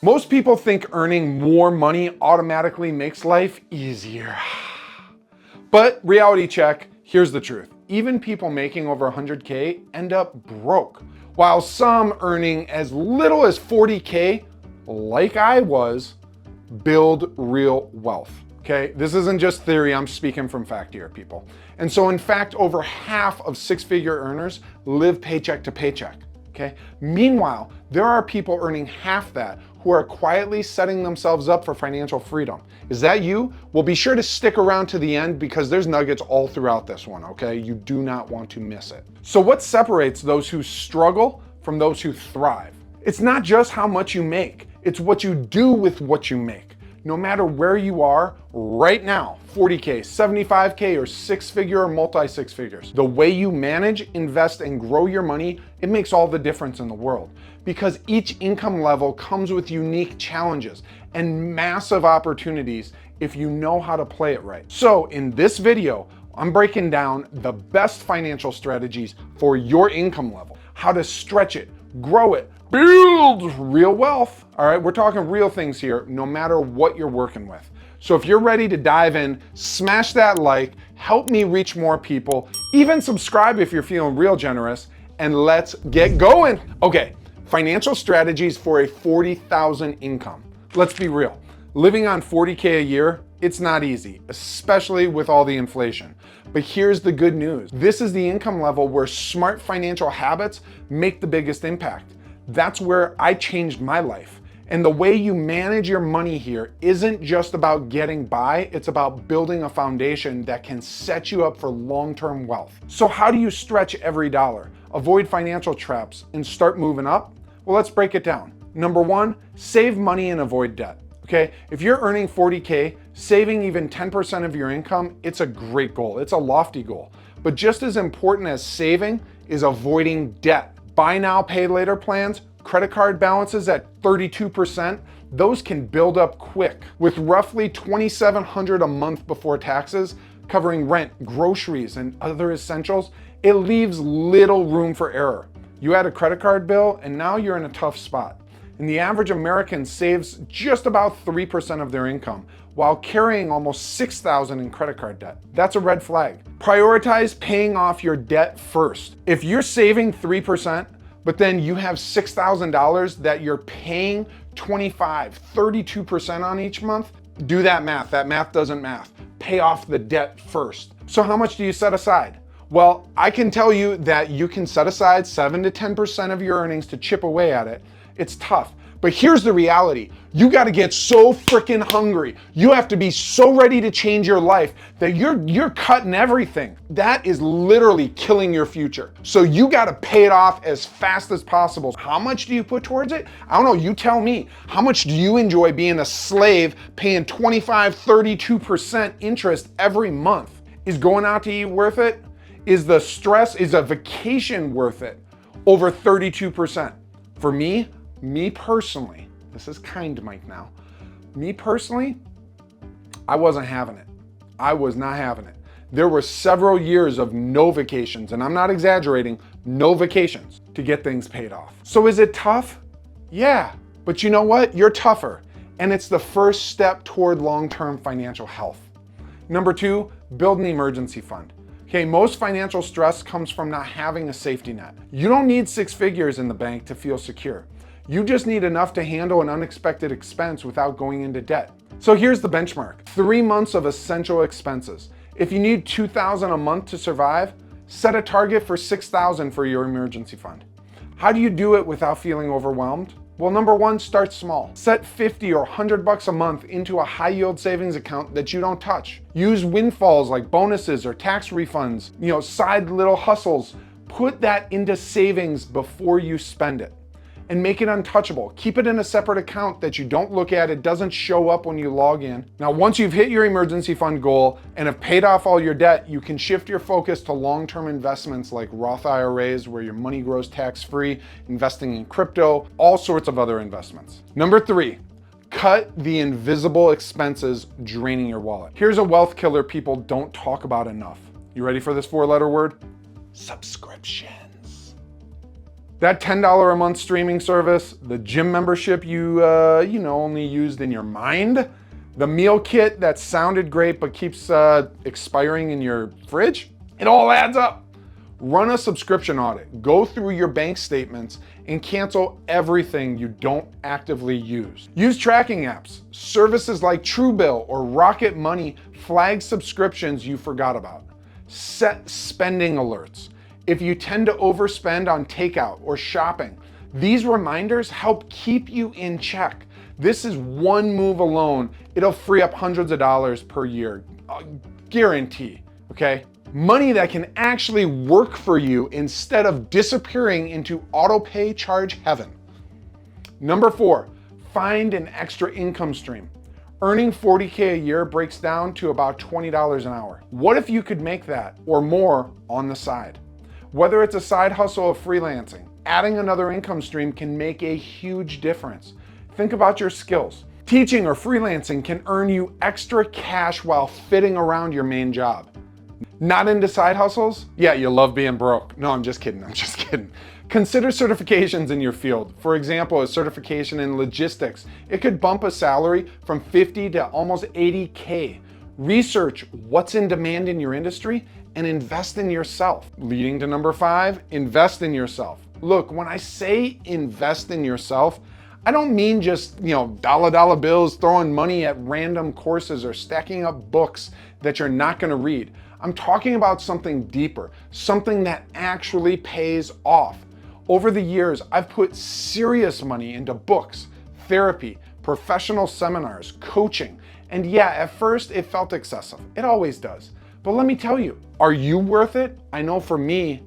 Most people think earning more money automatically makes life easier. But reality check, here's the truth. Even people making over 100K end up broke, while some earning as little as 40K, like I was, build real wealth. Okay, this isn't just theory, I'm speaking from fact here, people. And so in fact, over half of six-figure earners live paycheck to paycheck. Okay. Meanwhile, there are people earning half that who are quietly setting themselves up for financial freedom. Is that you? Well, be sure to stick around to the end because there's nuggets all throughout this one, okay? You do not want to miss it. So what separates those who struggle from those who thrive? It's not just how much you make, it's what you do with what you make. No matter where you are right now, 40K, 75K, or six-figure or multi-six figures, the way you manage, invest, and grow your money, it makes all the difference in the world. Because each income level comes with unique challenges and massive opportunities if you know how to play it right. So in this video, I'm breaking down the best financial strategies for your income level, how to stretch it, grow it, build real wealth. All right, we're talking real things here, no matter what you're working with. So if you're ready to dive in, smash that like, help me reach more people, even subscribe if you're feeling real generous, and let's get going. Okay, financial strategies for a 40,000 income. Let's be real, living on 40K a year, it's not easy, especially with all the inflation. But here's the good news. This is the income level where smart financial habits make the biggest impact. That's where I changed my life. And the way you manage your money here isn't just about getting by, it's about building a foundation that can set you up for long-term wealth. So how do you stretch every dollar, avoid financial traps, and start moving up? Well, let's break it down. Number one, save money and avoid debt. Okay, if you're earning 40K, saving even 10% of your income, it's a great goal. It's a lofty goal. But just as important as saving is avoiding debt. Buy now, pay later plans, credit card balances at 32%, those can build up quick. With roughly $2,700 a month before taxes, covering rent, groceries, and other essentials, it leaves little room for error. You add a credit card bill, and now you're in a tough spot. And the average American saves just about 3% of their income while carrying almost $6,000 in credit card debt. That's a red flag. Prioritize paying off your debt first. If you're saving 3%, but then you have $6,000 that you're paying 25, 32% on each month, do that math. That math doesn't math. Pay off the debt first. So how much do you set aside? Well, I can tell you that you can set aside 7 to 10% of your earnings to chip away at it. It's tough, but here's the reality. You got to get so freaking hungry. You have to be so ready to change your life that you're cutting everything. That is literally killing your future. So you got to pay it off as fast as possible. How much do you put towards it? I don't know, you tell me. How much do you enjoy being a slave paying 25, 32% interest every month? Is going out to eat worth it? Is the stress, is a vacation worth it? Over 32%. For me personally, this is kind Mike now. Me personally, I wasn't having it. I was not having it. There were several years of no vacations, and I'm not exaggerating, no vacations to get things paid off. So is it tough? Yeah, but you know what? You're tougher, and it's the first step toward long-term financial health. Number two, build an emergency fund. Okay, most financial stress comes from not having a safety net. You don't need six figures in the bank to feel secure. You just need enough to handle an unexpected expense without going into debt. So here's the benchmark, 3 months of essential expenses. If you need $2,000 a month to survive, set a target for $6,000 for your emergency fund. How do you do it without feeling overwhelmed? Well, number one, start small. Set 50 or $100 a month into a high yield savings account that you don't touch. Use windfalls like bonuses or tax refunds, side little hustles. Put that into savings before you spend it. And make it untouchable. Keep it in a separate account that you don't look at. It doesn't show up when you log in. Now, once you've hit your emergency fund goal and have paid off all your debt, you can shift your focus to long-term investments like Roth IRAs, where your money grows tax-free, investing in crypto, all sorts of other investments. Number three, cut the invisible expenses draining your wallet. Here's a wealth killer people don't talk about enough. You ready for this 4-letter word? Subscriptions. That $10 a month streaming service, the gym membership you only used in your mind, the meal kit that sounded great but keeps expiring in your fridge, it all adds up. Run a subscription audit, go through your bank statements, and cancel everything you don't actively use. Use tracking apps. Services like Truebill or Rocket Money flag subscriptions you forgot about. Set spending alerts. If you tend to overspend on takeout or shopping, these reminders help keep you in check. This is one move alone. It'll free up hundreds of dollars per year. Guarantee, okay? Money that can actually work for you instead of disappearing into auto-pay charge heaven. Number 4, find an extra income stream. Earning $40K a year breaks down to about $20 an hour. What if you could make that or more on the side? Whether it's a side hustle of freelancing, adding another income stream can make a huge difference. Think about your skills. Teaching or freelancing can earn you extra cash while fitting around your main job. Not into side hustles? Yeah, you love being broke. No, I'm just kidding. Consider certifications in your field. For example, a certification in logistics. It could bump a salary from 50 to almost 80K. Research what's in demand in your industry and invest in yourself. Leading to number 5, invest in yourself. Look, when I say invest in yourself, I don't mean just, dollar bills, throwing money at random courses or stacking up books that you're not gonna read. I'm talking about something deeper, something that actually pays off. Over the years, I've put serious money into books, therapy, professional seminars, coaching, and yeah, at first it felt excessive. It always does. But let me tell you, are you worth it? I know for me,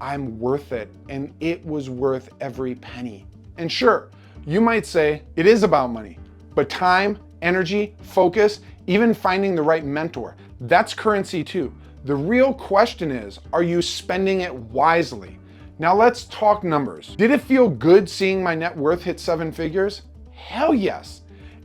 I'm worth it, and it was worth every penny. And sure, you might say it is about money, but time, energy, focus, even finding the right mentor, that's currency too. The real question is, are you spending it wisely? Now let's talk numbers. Did it feel good seeing my net worth hit 7 figures? Hell yes.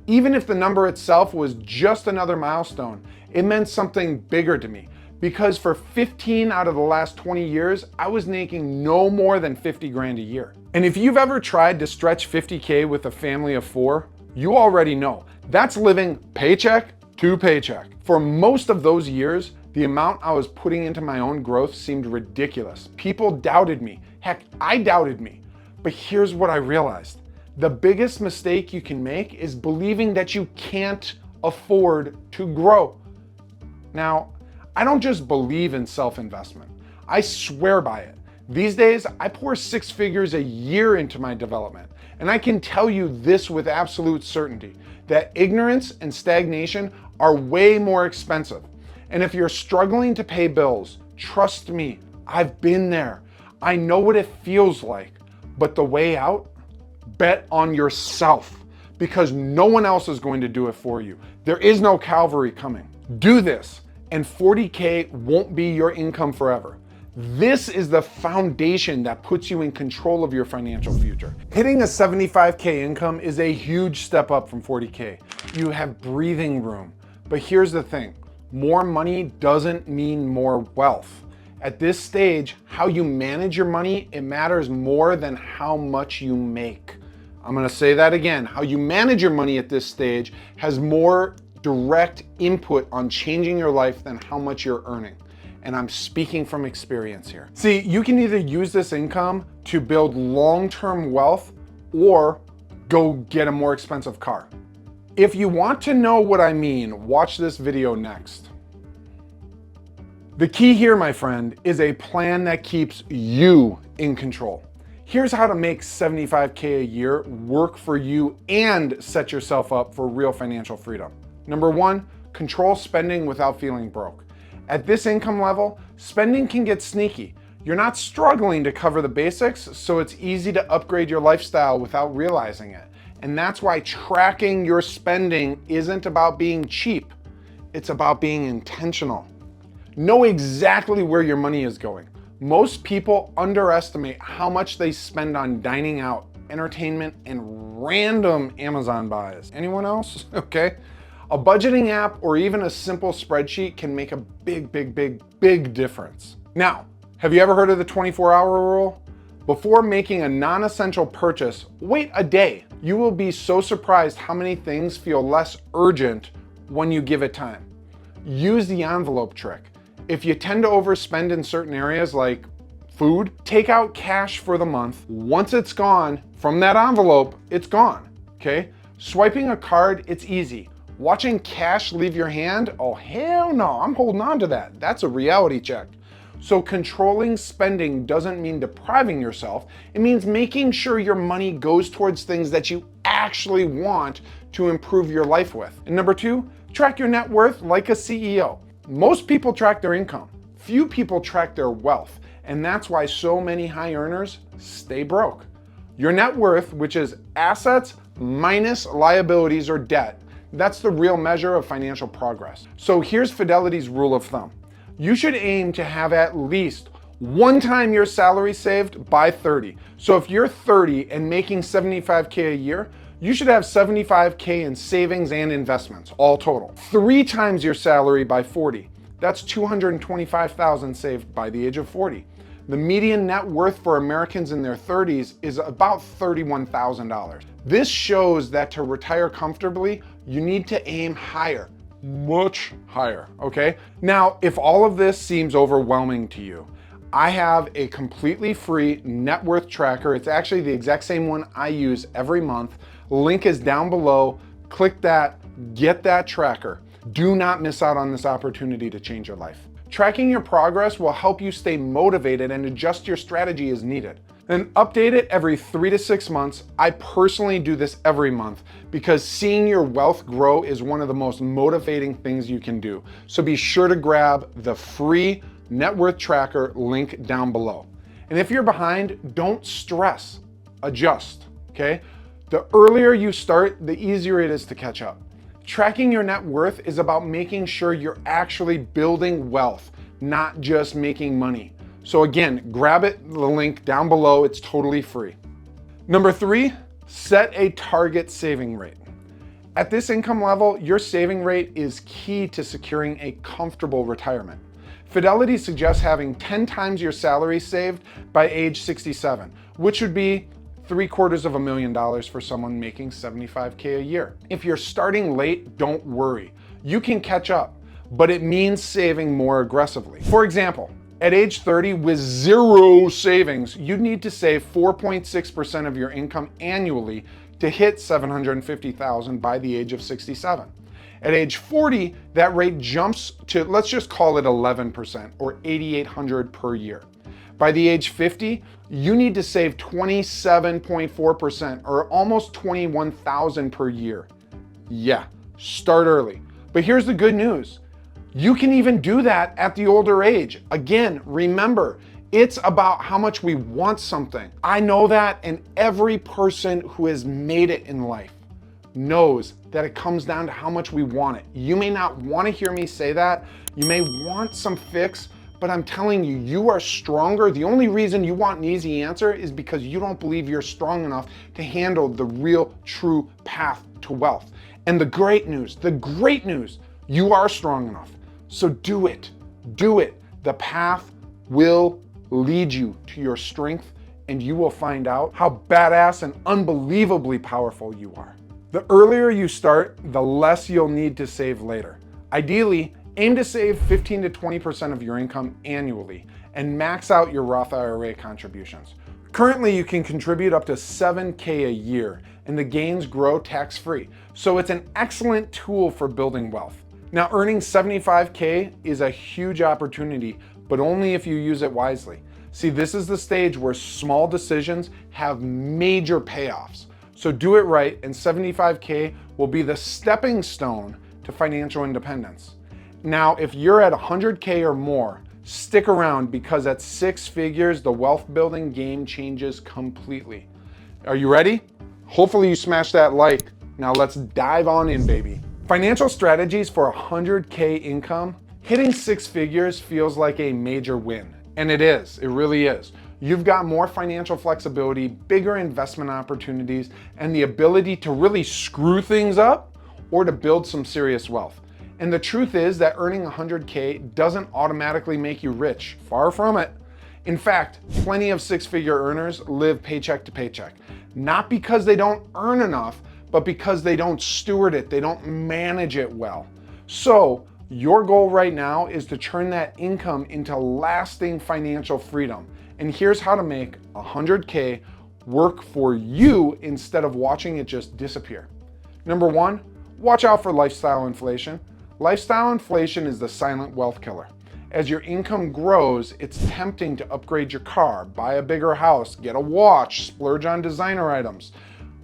Even if the number itself was just another milestone, it meant something bigger to me. Because for 15 out of the last 20 years, I was making no more than 50 grand a year. And if you've ever tried to stretch 50K with a family of 4, you already know. That's living paycheck to paycheck. For most of those years, the amount I was putting into my own growth seemed ridiculous. People doubted me. Heck, I doubted me. But here's what I realized. The biggest mistake you can make is believing that you can't afford to grow. Now, I don't just believe in self-investment. I swear by it. These days, I pour 6 figures a year into my development. And I can tell you this with absolute certainty, that ignorance and stagnation are way more expensive. And if you're struggling to pay bills, trust me, I've been there. I know what it feels like. But the way out? Bet on yourself, because no one else is going to do it for you. There is no Calvary coming. Do this, and 40K won't be your income forever. This is the foundation that puts you in control of your financial future. Hitting a 75K income is a huge step up from 40K. You have breathing room. But here's the thing, more money doesn't mean more wealth. At this stage, how you manage your money, it matters more than how much you make. I'm gonna say that again. How you manage your money at this stage has more direct input on changing your life than how much you're earning. And I'm speaking from experience here. See, you can either use this income to build long-term wealth or go get a more expensive car. If you want to know what I mean, watch this video next. The key here, my friend, is a plan that keeps you in control. Here's how to make 75K a year work for you and set yourself up for real financial freedom. Number 1, control spending without feeling broke. At this income level, spending can get sneaky. You're not struggling to cover the basics, so it's easy to upgrade your lifestyle without realizing it. And that's why tracking your spending isn't about being cheap. It's about being intentional. Know exactly where your money is going. Most people underestimate how much they spend on dining out, entertainment, and random Amazon buys. Anyone else? Okay. A budgeting app or even a simple spreadsheet can make a big difference. Now, have you ever heard of the 24-hour rule? Before making a non-essential purchase, wait a day. You will be so surprised how many things feel less urgent when you give it time. Use the envelope trick. If you tend to overspend in certain areas like food, take out cash for the month. Once it's gone from that envelope, it's gone, okay? Swiping a card, it's easy. Watching cash leave your hand, oh hell no, I'm holding on to that. That's a reality check. So controlling spending doesn't mean depriving yourself. It means making sure your money goes towards things that you actually want to improve your life with. And number two, track your net worth like a CEO. Most people track their income. Few people track their wealth. And that's why so many high earners stay broke. Your net worth, which is assets minus liabilities or debt, that's the real measure of financial progress. So here's Fidelity's rule of thumb. You should aim to have at least one time your salary saved by 30. So if you're 30 and making 75K a year, you should have 75K in savings and investments, all total. 3 times your salary by 40. That's 225,000 saved by the age of 40. The median net worth for Americans in their 30s is about $31,000. This shows that to retire comfortably, you need to aim higher, much higher, okay? Now, if all of this seems overwhelming to you, I have a completely free net worth tracker. It's actually the exact same one I use every month. Link is down below. Click that, get that tracker. Do not miss out on this opportunity to change your life. Tracking your progress will help you stay motivated and adjust your strategy as needed. And update it every 3 to 6 months. I personally do this every month because seeing your wealth grow is one of the most motivating things you can do. So be sure to grab the free net worth tracker link down below. And if you're behind, don't stress, adjust, okay? The earlier you start, the easier it is to catch up. Tracking your net worth is about making sure you're actually building wealth, not just making money. So again, grab it, the link down below, it's totally free. Number 3, set a target saving rate. At this income level, your saving rate is key to securing a comfortable retirement. Fidelity suggests having 10 times your salary saved by age 67, which would be $750,000 for someone making 75K a year. If you're starting late, don't worry. You can catch up, but it means saving more aggressively. For example, at age 30 with 0 savings, you'd need to save 4.6% of your income annually to hit $750,000 by the age of 67. At age 40, that rate jumps to, let's just call it 11% or $8,800 per year. By the age 50, you need to save 27.4% or almost $21,000 per year. Yeah, start early. But here's the good news. You can even do that at the older age. Again, remember, it's about how much we want something. I know that, and every person who has made it in life knows that it comes down to how much we want it. You may not want to hear me say that. You may want some fix, but I'm telling you, you are stronger. The only reason you want an easy answer is because you don't believe you're strong enough to handle the real, true path to wealth. And the great news, you are strong enough. So do it, do it. The path will lead you to your strength, and you will find out how badass and unbelievably powerful you are. The earlier you start, the less you'll need to save later. Ideally, aim to save 15 to 20% of your income annually and max out your Roth IRA contributions. Currently, you can contribute up to $7K a year, and the gains grow tax-free. So it's an excellent tool for building wealth. Now, earning 75K is a huge opportunity, but only if you use it wisely. See, this is the stage where small decisions have major payoffs. So do it right, and 75K will be the stepping stone to financial independence. Now, if you're at 100K or more, stick around because at 6 figures, the wealth building game changes completely. Are you ready? Hopefully you smash that like. Now let's dive on in, baby. Financial strategies for 100K income. Hitting 6 figures feels like a major win, and it is, it really is. You've got more financial flexibility, bigger investment opportunities, and the ability to really screw things up or to build some serious wealth. And the truth is that earning 100K doesn't automatically make you rich. Far from it. In fact, plenty of six-figure earners live paycheck to paycheck, not because they don't earn enough, but because they don't steward it, they don't manage it well. So your goal right now is to turn that income into lasting financial freedom. And here's how to make 100K work for you instead of watching it just disappear. Number one, watch out for lifestyle inflation. Lifestyle inflation is the silent wealth killer. As your income grows, it's tempting to upgrade your car, buy a bigger house, get a watch, splurge on designer items.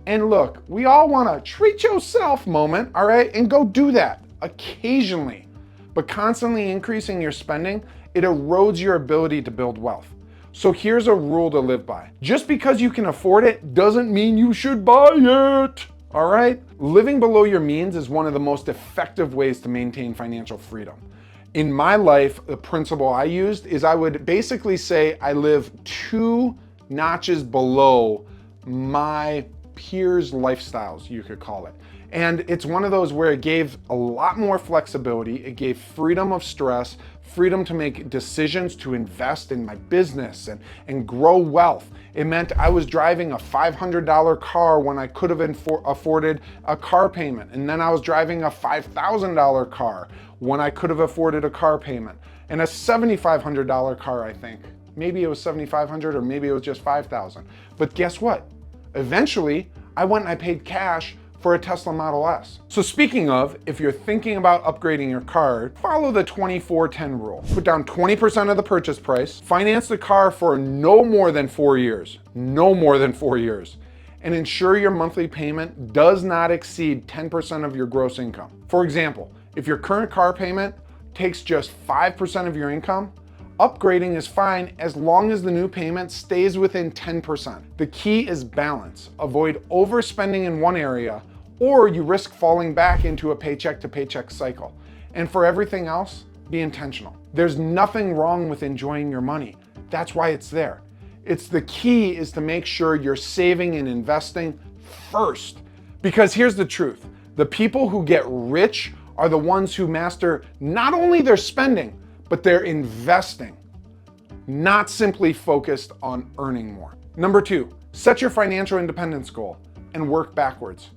And look, we all want a treat yourself moment, all right? And go do that occasionally. But constantly increasing your spending, it erodes your ability to build wealth. So here's a rule to live by. Just because you can afford it doesn't mean you should buy it, all right? Living below your means is one of the most effective ways to maintain financial freedom. In my life, the principle I used is I would basically say I live 2 notches below my peers' lifestyles, you could call it. And it's one of those where it gave a lot more flexibility. It gave freedom of stress, freedom to make decisions to invest in my business and grow wealth. It meant I was driving a $500 car when I could have afforded a car payment. And then I was driving a $5,000 car when I could have afforded a car payment. And a $7,500 car, I think. Maybe it was $7,500 or maybe it was just $5,000. But guess what? Eventually, I went and I paid cash for a Tesla Model S. So speaking of, if you're thinking about upgrading your car, follow the 24-10 rule. Put down 20% of the purchase price, finance the car for no more than 4 years, no more than 4 years, and ensure your monthly payment does not exceed 10% of your gross income. For example, if your current car payment takes just 5% of your income, upgrading is fine as long as the new payment stays within 10%. The key is balance. Avoid overspending in one area, or you risk falling back into a paycheck to paycheck cycle. And for everything else, be intentional. There's nothing wrong with enjoying your money. That's why it's there. It's the key is to make sure you're saving and investing first. Because here's the truth. The people who get rich are the ones who master not only their spending, but they're investing, not simply focused on earning more. Number 2, set your financial independence goal and work backwards.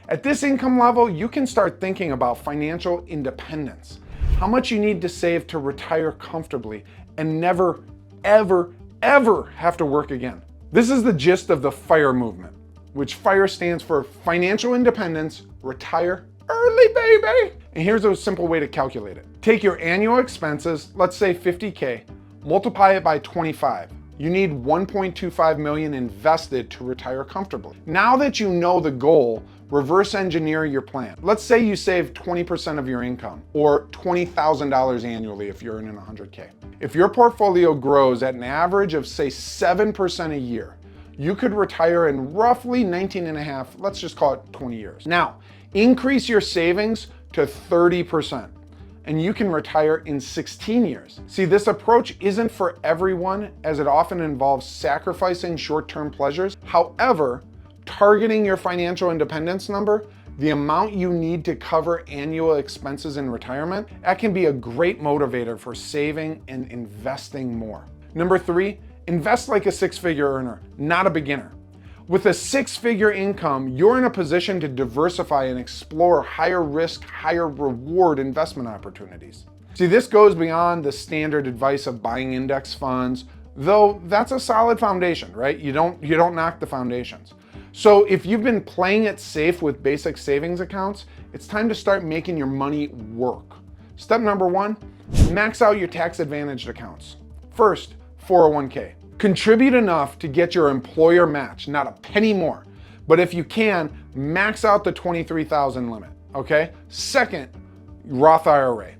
At this income level, you can start thinking about financial independence, how much you need to save to retire comfortably and never, ever, ever have to work again. This is the gist of the FIRE movement, which FIRE stands for Financial Independence, Retire Early, baby. And here's a simple way to calculate it. Take your annual expenses, let's say 50K, multiply it by 25. You need 1.25 million invested to retire comfortably. Now that you know the goal, reverse engineer your plan. Let's say you save 20% of your income, or $20,000 annually if you're earning 100K. If your portfolio grows at an average of say 7% a year, you could retire in roughly 19 and a half, let's just call it 20 years. Now, increase your savings to 30%, and you can retire in 16 years. See, this approach isn't for everyone as it often involves sacrificing short-term pleasures. However, targeting your financial independence number, the amount you need to cover annual expenses in retirement, that can be a great motivator for saving and investing more. Number 3, invest like a six-figure earner, not a beginner. With a six-figure income, you're in a position to diversify and explore higher risk, higher reward investment opportunities. See, this goes beyond the standard advice of buying index funds, though that's a solid foundation, right? You don't knock the foundations. So if you've been playing it safe with basic savings accounts, it's time to start making your money work. Step number 1, max out your tax-advantaged accounts. First, 401k. Contribute enough to get your employer match, not a penny more. But if you can, max out the $23,000 limit, okay? Second, Roth IRA.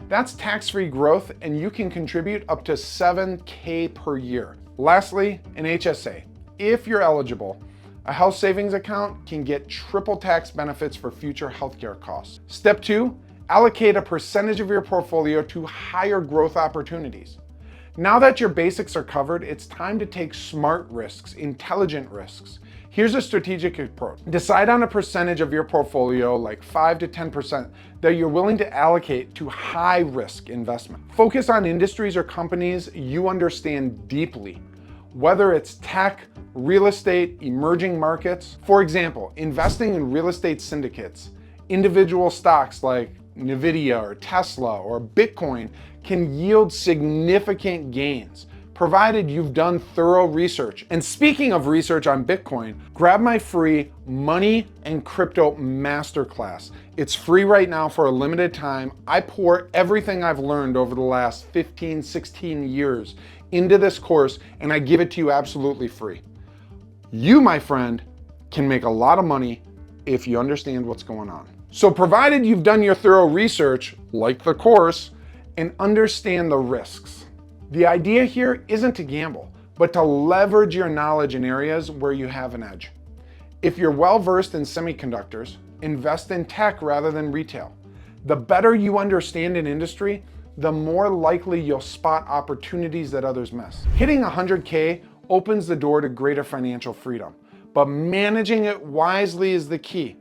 That's tax-free growth and you can contribute up to $7K per year. Lastly, an HSA. If you're eligible, a health savings account can get triple tax benefits for future healthcare costs. Step 2, allocate a percentage of your portfolio to higher growth opportunities. Now that your basics are covered, it's time to take smart risks, intelligent risks. Here's a strategic approach. Decide on a percentage of your portfolio, like 5 to 10%, that you're willing to allocate to high risk investment. Focus on industries or companies you understand deeply, whether it's tech, real estate, emerging markets. For example, investing in real estate syndicates, individual stocks like Nvidia or Tesla or Bitcoin can yield significant gains, provided you've done thorough research. And speaking of research on Bitcoin, grab my free Money and Crypto Masterclass. It's free right now for a limited time. I pour everything I've learned over the last 15, 16 years into this course, and I give it to you absolutely free. You, my friend, can make a lot of money if you understand what's going on. So provided you've done your thorough research, like the course, and understand the risks. The idea here isn't to gamble, but to leverage your knowledge in areas where you have an edge. If you're well-versed in semiconductors, invest in tech rather than retail. The better you understand an industry, the more likely you'll spot opportunities that others miss. Hitting 100K opens the door to greater financial freedom, but managing it wisely is the key.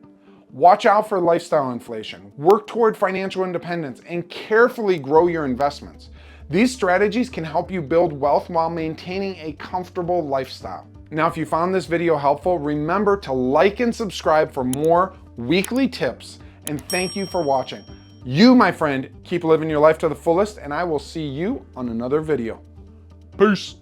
Watch out for lifestyle inflation, work toward financial independence, and carefully grow your investments. These strategies can help you build wealth while maintaining a comfortable lifestyle. Now, if you found this video helpful, remember to like and subscribe for more weekly tips, and thank you for watching. You, my friend, keep living your life to the fullest, and I will see you on another video. Peace.